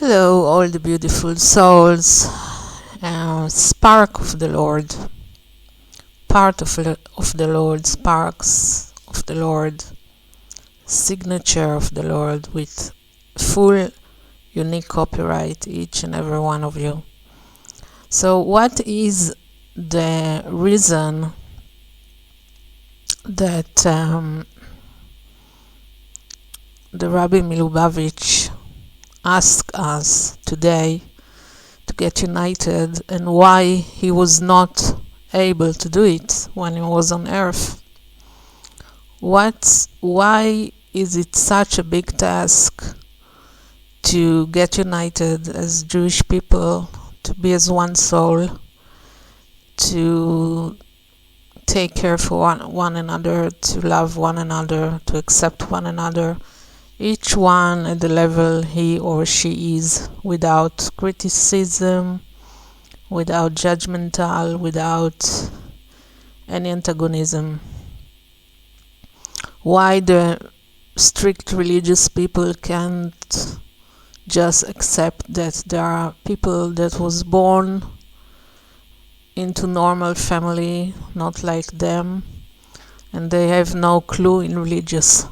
Hello, all the beautiful souls, spark of the Lord, part of the Lord, sparks of the Lord, signature of the Lord with full unique copyright, each and every one of you. So what is the reason that the Rabbi Lubavitch asked us today to get united, and why he was not able to do it when he was on earth? Why is it such a big task to get united as Jewish people, to be as one soul, to take care for one another, to love one another, to accept one another, each one at the level he or she is, without criticism, without judgmental, without any antagonism? Why the strict religious people can't just accept that there are people that was born into normal family, not like them, and they have no clue in religious?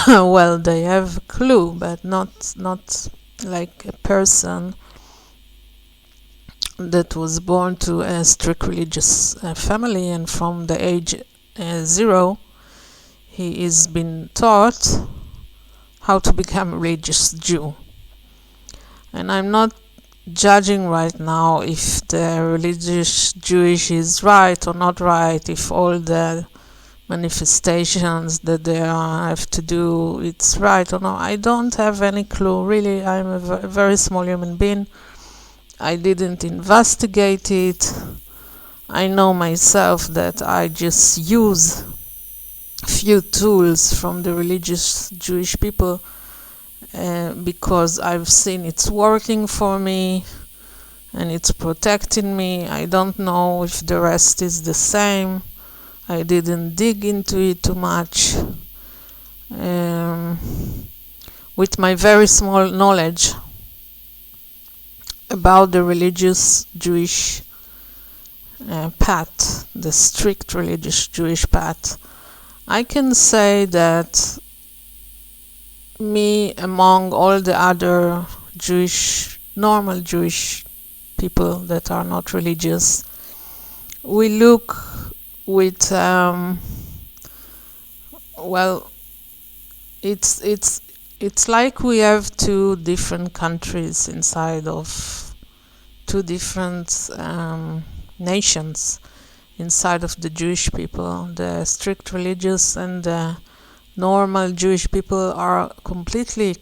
Well, they have a clue, but not like a person that was born to a strict religious family, and from the age 0 he is been taught how to become a religious Jew. And I'm not judging right now if the religious Jewish is right or not right, if all the manifestations that they have to do, it's right or not. I don't have any clue, really. I'm a very small human being. I didn't investigate it. I know myself that I just use a few tools from the religious Jewish people because I've seen it's working for me and it's protecting me. I don't know if the rest is the same. I didn't dig into it too much. With my very small knowledge about the religious Jewish path, the strict religious Jewish path, I can say that me, among all the other normal Jewish people that are not religious, we look with well, it's like we have two different countries inside of two different nations inside of the Jewish people. The strict religious and the normal Jewish people are completely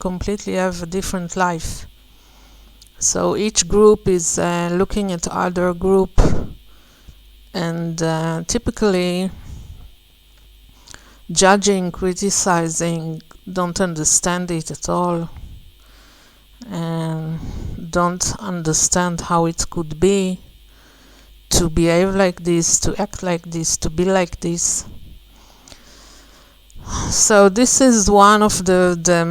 have a different life. So each group is looking at other group, and typically judging, criticizing, don't understand it at all, and don't understand how it could be to behave like this, to act like this, to be like this. So this is one of the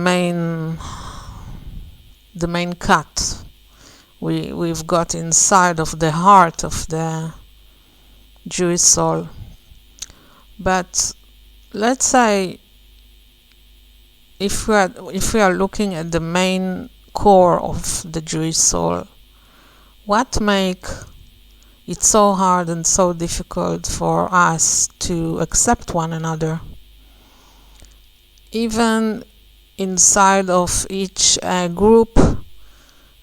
main cut we've got inside of the heart of the Jewish soul. But let's say if we are looking at the main core of the Jewish soul, what make it so hard and so difficult for us to accept one another? Even inside of each group,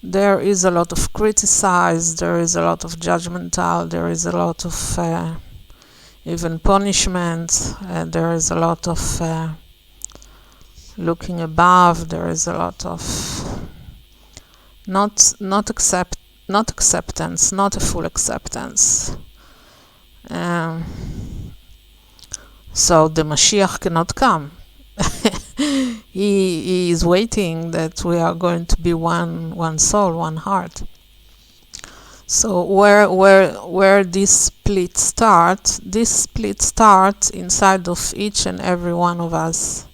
there is a lot of criticize, there is a lot of judgmental, there is a lot of even punishment, there is a lot of looking above, there is a lot of not acceptance, not a full acceptance. So the Mashiach cannot come. He is waiting that we are going to be one soul, one heart. So where this split starts inside of each and every one of us,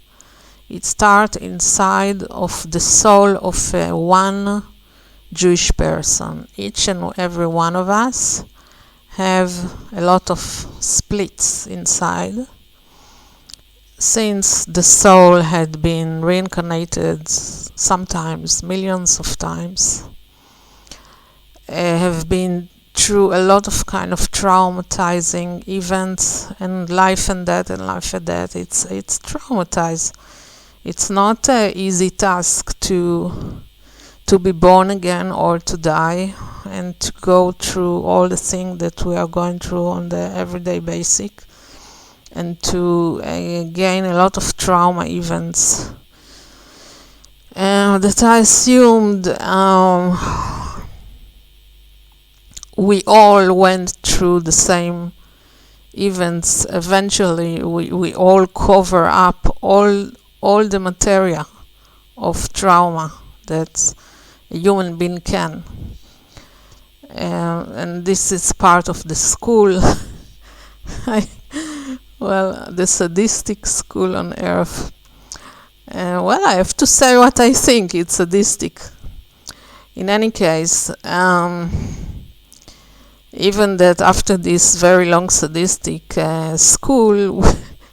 It starts inside of the soul of one Jewish person. Each and every one of us have a lot of splits inside. Since the soul had been reincarnated sometimes, millions of times, have been through a lot of kind of traumatizing events, and life and death, it's traumatized. It's not an easy task to be born again or to die, and to go through all the things that we are going through on the everyday basic, and to gain a lot of trauma events that I assumed we all went through the same events. Eventually we all cover up all the material of trauma that a human being can, and this is part of the school the sadistic school on earth. I have to say what I think. It's sadistic. In any case, even that after this very long sadistic school,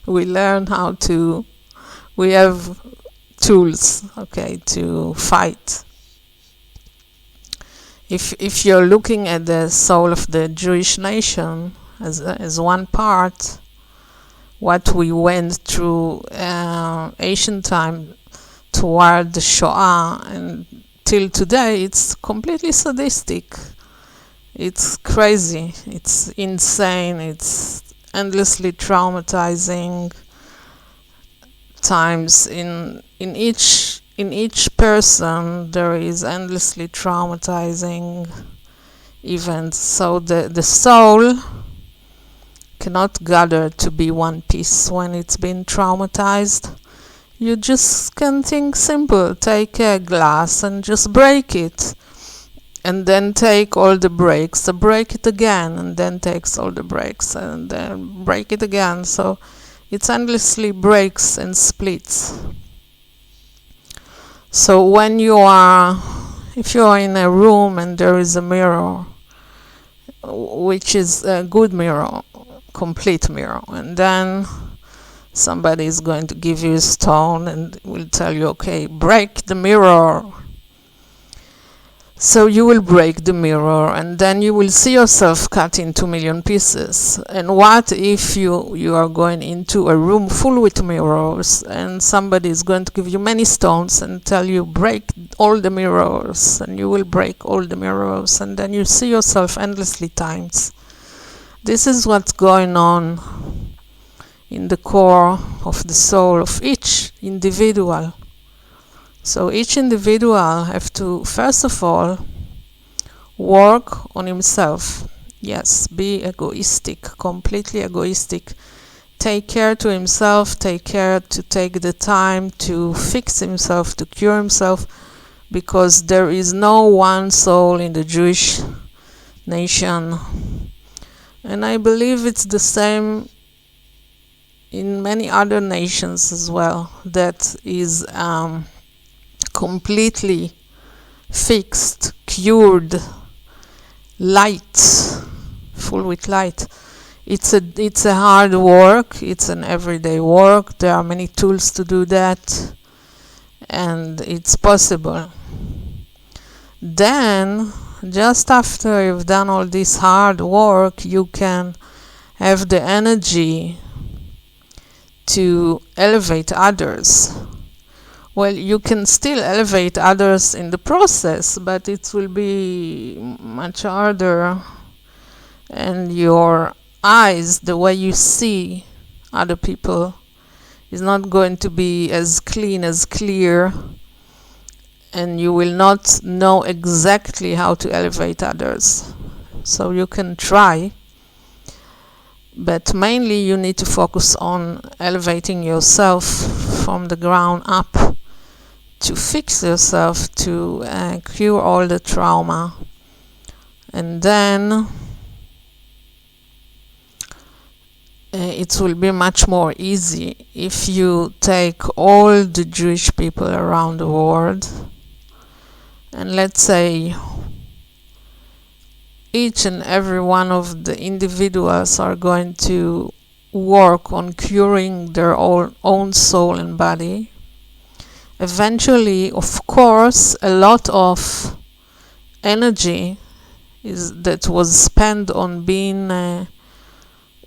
we learn how to, we have tools, to fight. If you're looking at the soul of the Jewish nation as one part, what we went through ancient time toward the Shoah and till today, it's completely sadistic. It's crazy. It's insane. It's endlessly traumatizing times. In each person, there is endlessly traumatizing events. So the soul cannot gather to be one piece when it's been traumatized. You just can think simple. Take a glass and just break it. And then take all the breaks, break it again, and then takes all the breaks, and then break it again. So it's endlessly breaks and splits. So when if you are in a room and there is a mirror, which is a good mirror, complete mirror, and then somebody is going to give you a stone and will tell you, okay, break the mirror. So you will break the mirror, and then you will see yourself cut into 1,000,000 pieces. And what if you are going into a room full with mirrors, and somebody is going to give you many stones and tell you break all the mirrors, and you will break all the mirrors, and then you see yourself endlessly times. This is what's going on in the core of the soul of each individual. So each individual have to, first of all, work on himself. Yes, be egoistic, completely egoistic. Take care to himself, take care to take the time to fix himself, to cure himself, because there is no one soul in the Jewish nation. And I believe it's the same in many other nations as well, that is completely fixed, cured, light, full with light. It's a hard work. It's an everyday work. There are many tools to do that, and it's possible. Then, just after you've done all this hard work, you can have the energy to elevate others. Well, you can still elevate others in the process, but it will be much harder, and your eyes, the way you see other people, is not going to be as clean, as clear, and you will not know exactly how to elevate others. So you can try, but mainly you need to focus on elevating yourself from the ground up, to fix yourself, to cure all the trauma. And then it will be much more easy if you take all the Jewish people around the world, and let's say each and every one of the individuals are going to work on curing their own soul and body. Eventually, of course, a lot of energy that was spent on being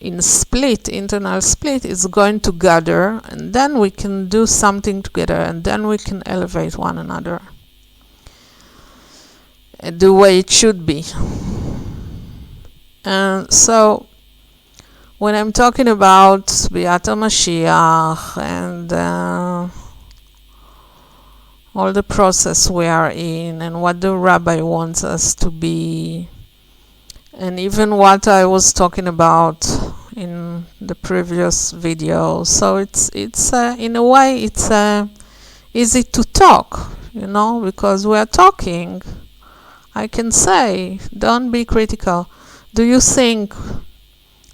in internal split, is going to gather, and then we can do something together, and then we can elevate one another the way it should be. And so when I'm talking about Biat HaMashiach and all the process we are in, and what the Rabbi wants us to be, and even what I was talking about in the previous video, so it's in a way it's easy to talk, because we are talking. I can say, don't be critical. Do you think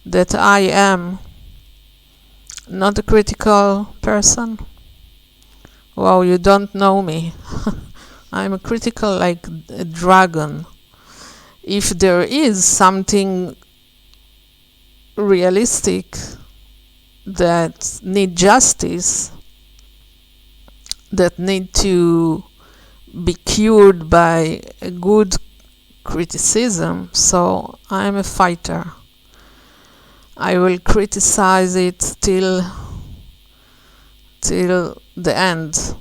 that I am not a critical person? Well, you don't know me. I'm a critical like a dragon. If there is something realistic that need justice, that need to be cured by a good criticism, so I'm a fighter. I will criticize it till the end.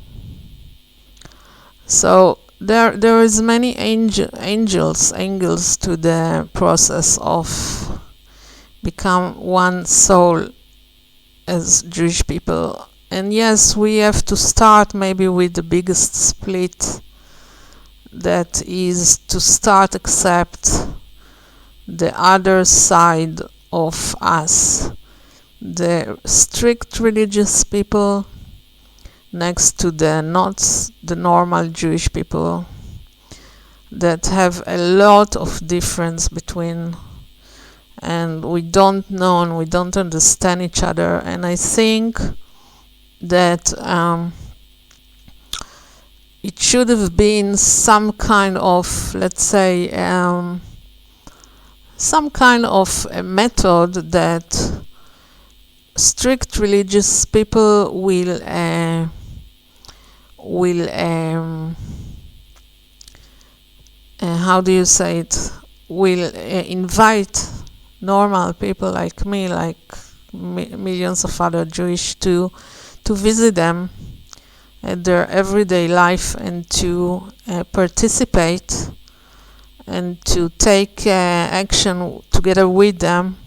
So there is many angles to the process of become one soul as Jewish people. And yes, we have to start maybe with the biggest split, that is to start accept the other side of us, the strict religious people next to the not the normal Jewish people, that have a lot of difference between, and we don't know and we don't understand each other. And I think that it should have been some kind of, let's say, some kind of a method that strict religious people will how do you say it, will invite normal people like me, like millions of other Jewish, to visit them at their everyday life, and to participate and to take action together with them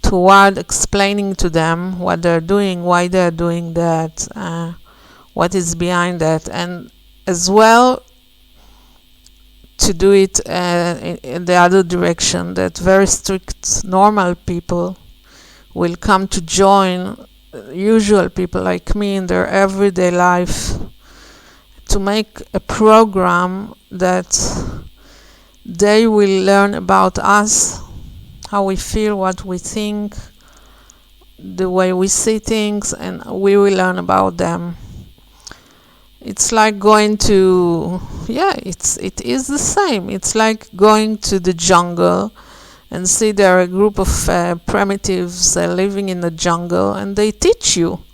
toward explaining to them what they're doing, why they're doing that, what is behind that, and as well to do it in the other direction, that very strict normal people will come to join usual people like me in their everyday life, to make a program that they will learn about us, how we feel, what we think, the way we see things, and we will learn about them. It's like going to, it is the same. It's like going to the jungle and see there are a group of primitives living in the jungle, and they teach you.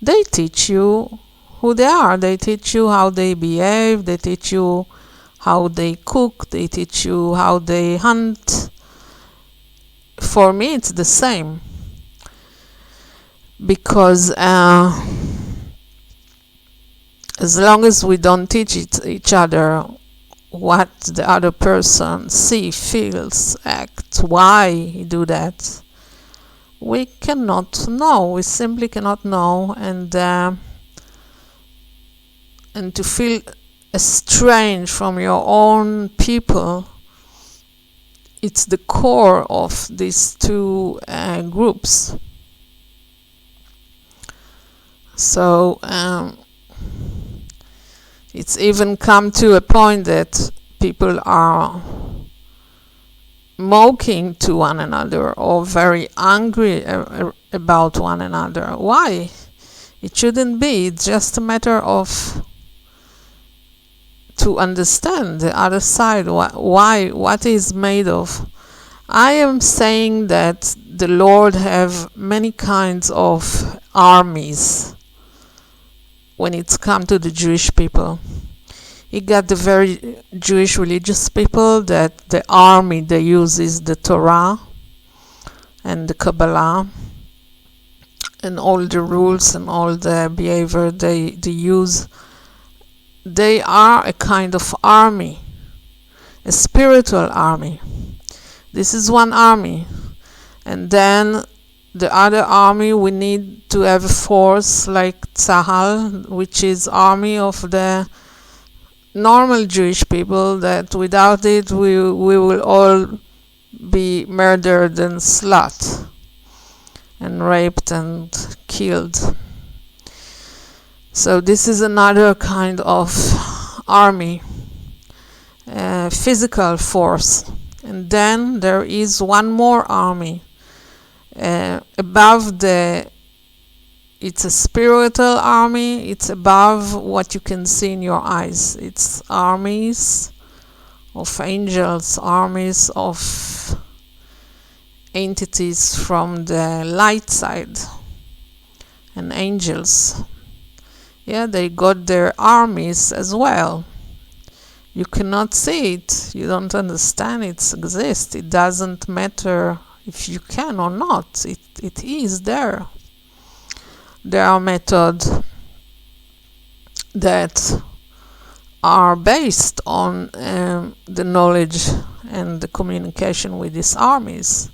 They teach you who they are. They teach you how they behave. They teach you how they cook. They teach you how they hunt. For me, it's the same. Because as long as we don't teach each other what the other person sees, feels, acts, why he do that, we cannot know. We simply cannot know, and to feel estranged from your own people, it's the core of these two groups. So it's even come to a point that people are mocking to one another, or very angry about one another. Why? It shouldn't be. It's just a matter of to understand the other side, why, what is made of. I am saying that the Lord have many kinds of armies when it's come to the Jewish people. He got the very Jewish religious people that the army they use is the Torah and the Kabbalah and all the rules and all the behavior they use. They are a kind of army, a spiritual army. This is one army. And then the other army, we need to have a force like Tzahal, which is army of the normal Jewish people, that without it we will all be murdered and slaughtered and raped and killed. So this is another kind of army, physical force. And then there is one more army above it's a spiritual army. It's above what you can see in your eyes. It's armies of angels, armies of entities from the light side, and angels. Yeah, they got their armies as well. You cannot see it. You don't understand it exists. It doesn't matter if you can or not. It is there. There are methods that are based on the knowledge and the communication with these armies.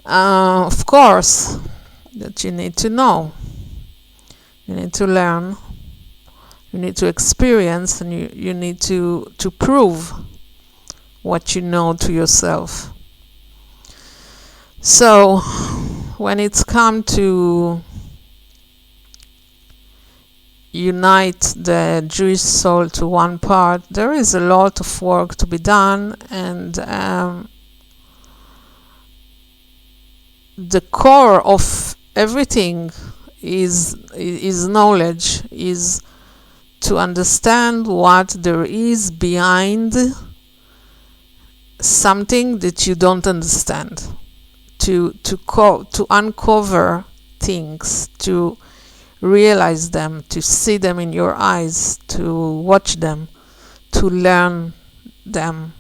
Of course, that you need to know. You need to learn. You need to experience, and you need to prove what you know to yourself. So, when it's come to unite the Jewish soul to one part, there is a lot of work to be done, and the core of everything is knowledge, is to understand what there is behind something that you don't understand, to uncover things, to realize them, to see them in your eyes, to watch them, to learn them,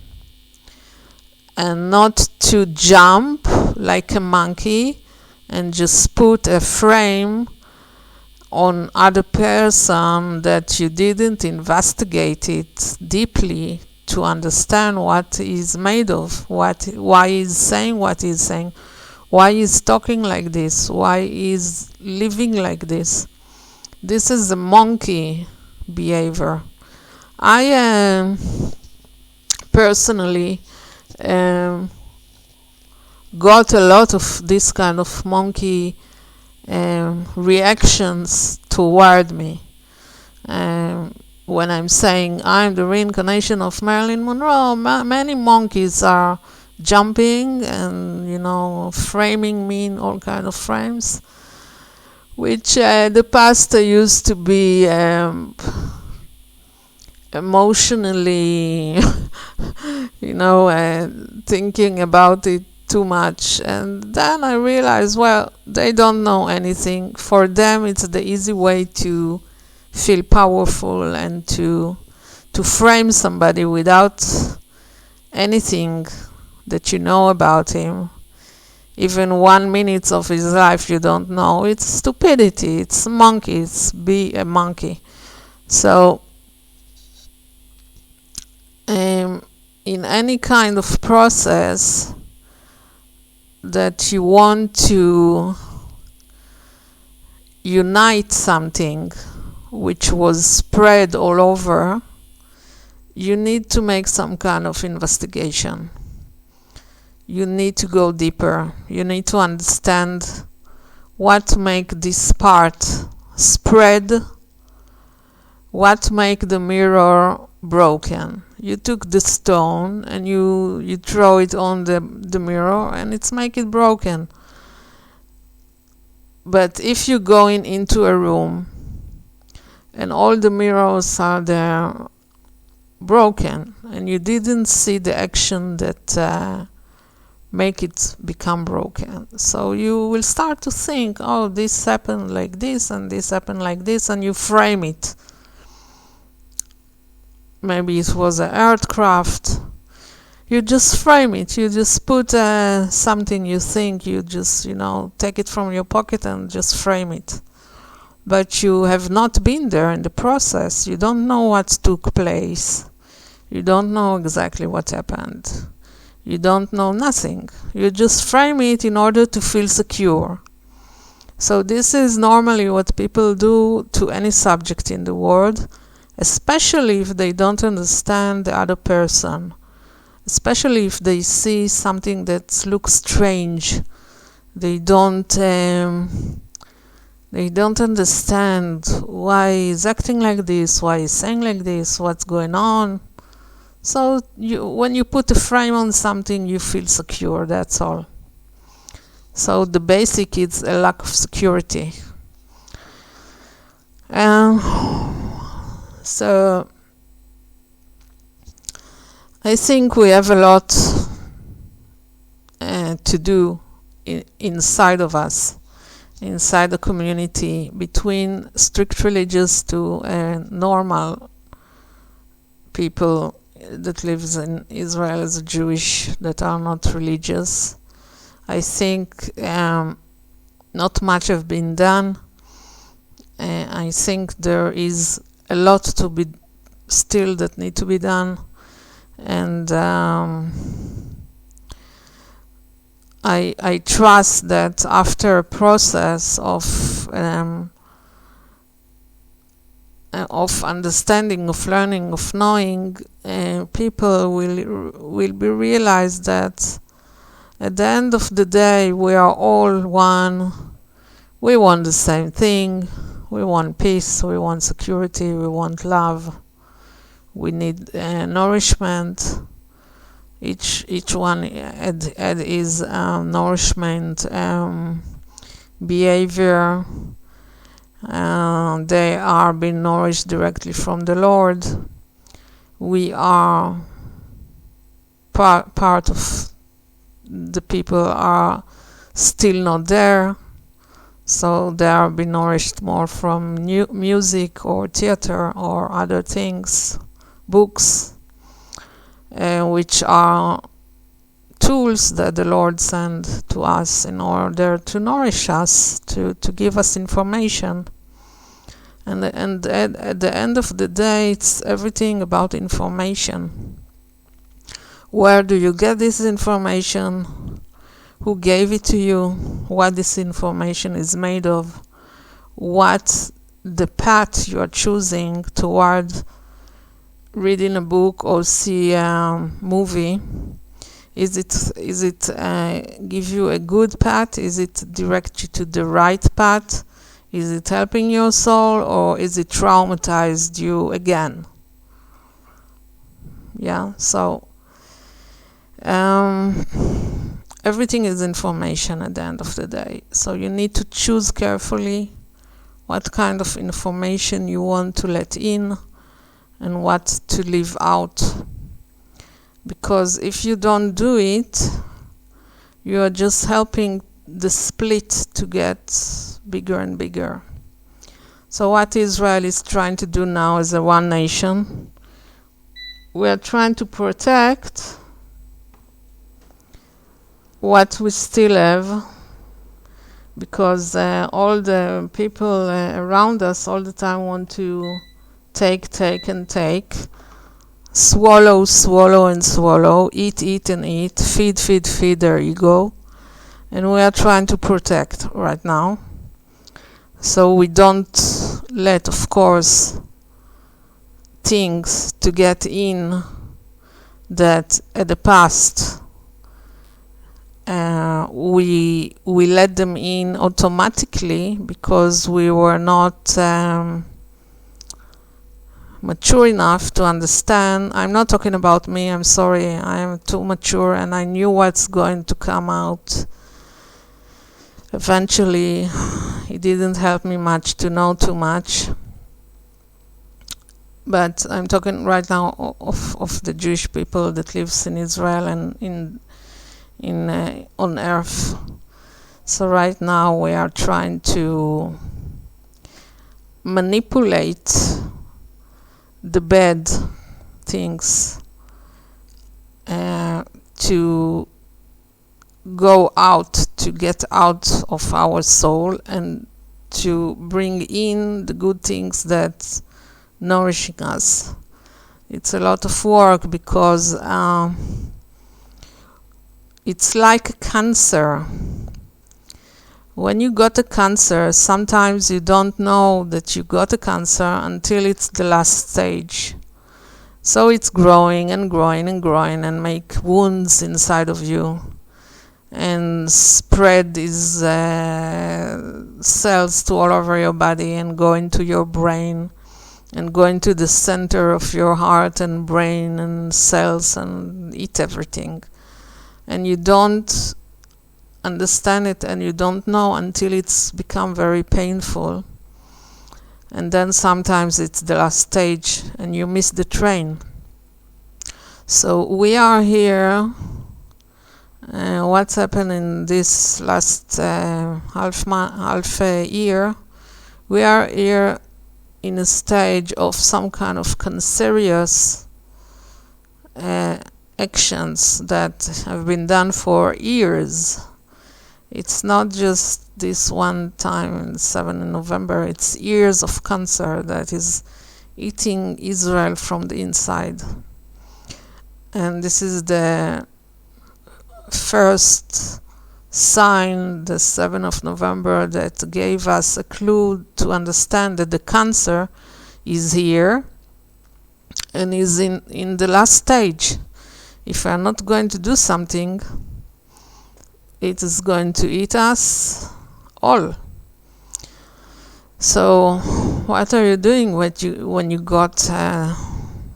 and not to jump like a monkey and just put a frame on other person that you didn't investigate it deeply to understand what he's made of, why he's saying what he's saying, why he's talking like this, why he's living like this. This is the monkey behavior. I personally got a lot of this kind of monkey reactions toward me. When I'm saying I'm the reincarnation of Marilyn Monroe, many monkeys are jumping and, framing me in all kind of frames, which the pastor used to be emotionally, thinking about it too much. And then I realized, well, they don't know anything. For them, it's the easy way to feel powerful and to frame somebody without anything that you know about him. Even 1 minute of his life you don't know. It's stupidity. It's monkey. It's be a monkey. So in any kind of process that you want to unite something which was spread all over, you need to make some kind of investigation. You need to go deeper. You need to understand what make this part spread, what make the mirror broken. You took the stone and you throw it on the mirror and it's make it broken. But if you go into a room and all the mirrors are there broken, and you didn't see the action that make it become broken, so you will start to think, oh, this happened like this and this happened like this, and you frame it. Maybe it was an aircraft. You just frame it. You just put something you think, you just, take it from your pocket and just frame it. But you have not been there in the process. You don't know what took place. You don't know exactly what happened. You don't know nothing. You just frame it in order to feel secure. So this is normally what people do to any subject in the world, especially if they don't understand the other person. Especially if they see something that looks strange. They don't understand why he's acting like this, why he's saying like this, what's going on. So when you put a frame on something, you feel secure, that's all. So the basic is a lack of security. So I think we have a lot to do inside of us, inside the community, between strict religious to normal people that lives in Israel as a Jewish that are not religious. I think not much have been done. I think there is a lot to be still that need to be done, and I trust that after a process of understanding, of learning, of knowing, people will be realized that at the end of the day we are all one. We want the same thing. We want peace. We want security. We want love. We need nourishment. Each one had his nourishment behavior. They are being nourished directly from the Lord. We are part of the people are still not there, so they are being nourished more from music or theater or other things, books, which are tools that the Lord sent to us in order to nourish us, to give us information. And at the end of the day, it's everything about information. Where do you get this information? Who gave it to you? What this information is made of? What the path you are choosing toward reading a book or see a movie? Is it give you a good path? Is it direct you to the right path? Is it helping your soul, or is it traumatized you again? Yeah, so everything is information at the end of the day. So you need to choose carefully what kind of information you want to let in and what to leave out. Because if you don't do it, you are just helping the split to get bigger and bigger. So what Israel is trying to do now as a one nation, we are trying to protect what we still have, because all the people around us all the time want to take, swallow and swallow, eat and eat, feed their ego. And we are trying to protect right now. So we don't let, of course, things to get in that at the past we let them in automatically because we were not mature enough to understand. I'm not talking about me, I'm sorry, I am too mature and I knew what's going to come out eventually. It didn't help me much to know too much. But I'm talking right now of the Jewish people that lives in Israel and on earth. So right now we are trying to manipulate the bad things to go out, to get out of our soul and to bring in the good things that nourishing us. It's a lot of work because it's like a cancer. When you got a cancer, sometimes you don't know that you got a cancer until it's the last stage. So it's growing and growing and growing and make wounds inside of you and spread these cells to all over your body and go into your brain and go into the center of your heart and brain and cells and eat everything. And you don't understand it and you don't know until it's become very painful. And then sometimes it's the last stage and you miss the train. So we are here. What's happened in this last half year? We are here in a stage of some kind of cancerous actions that have been done for years. It's not just this one time, 7 November, it's years of cancer that is eating Israel from the inside. And this is the first sign, the 7th of November, that gave us a clue to understand that the cancer is here and is in the last stage. If we are not going to do something, it is going to eat us all. So what are you doing when you got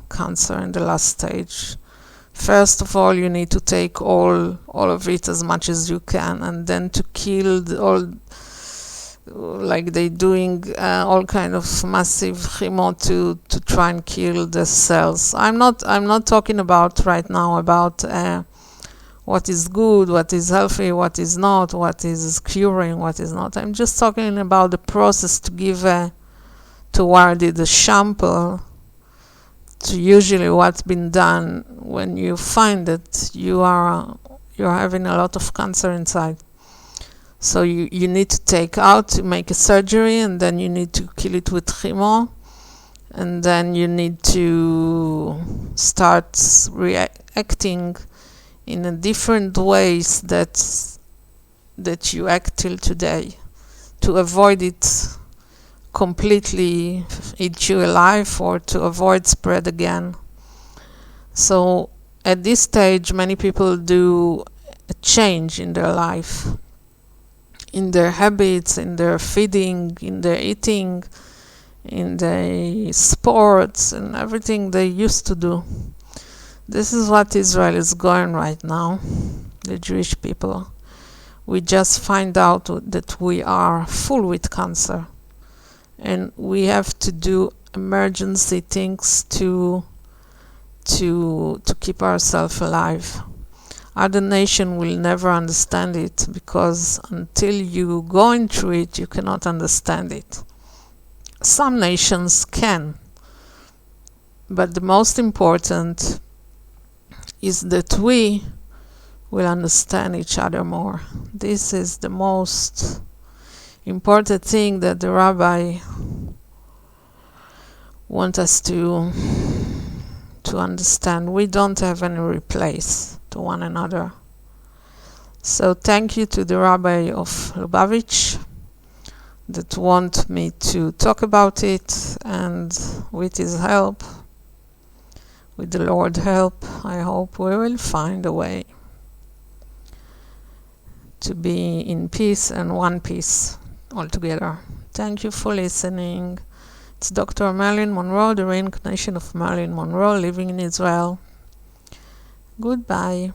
cancer in the last stage? First of all, you need to take all of it as much as you can, and then to kill like they doing all kind of massive chemo to try and kill the cells. I'm not talking about right now about what is good, what is healthy, what is not, what is curing, what is not. I'm just talking about the process to give toward the sample to usually what's been done when you find that you're having a lot of cancer inside. So you need to take out, to make a surgery, and then you need to kill it with chemo, and then you need to start reacting in a different ways that you act till today, to avoid it completely eat you alive or to avoid spread again. So at this stage, many people do a change in their life, in their habits, in their feeding, in their eating, in their sports, and everything they used to do. This is what Israel is going right now, the Jewish people. We just find out that we are full with cancer, and we have to do emergency things to keep ourselves alive. Other nation will never understand it, because until you going through it, you cannot understand it. Some nations can, but the most important is that we will understand each other more. This is the most important thing that the Rabbi wants us to understand. We don't have any replace to one another. So thank you to the Rabbi of Lubavitch that want me to talk about it, and with his help, with the Lord's help, I hope we will find a way to be in peace and one piece altogether. Thank you for listening. It's Dr. Marilyn Monroe, the reincarnation of Marilyn Monroe, living in Israel. Goodbye.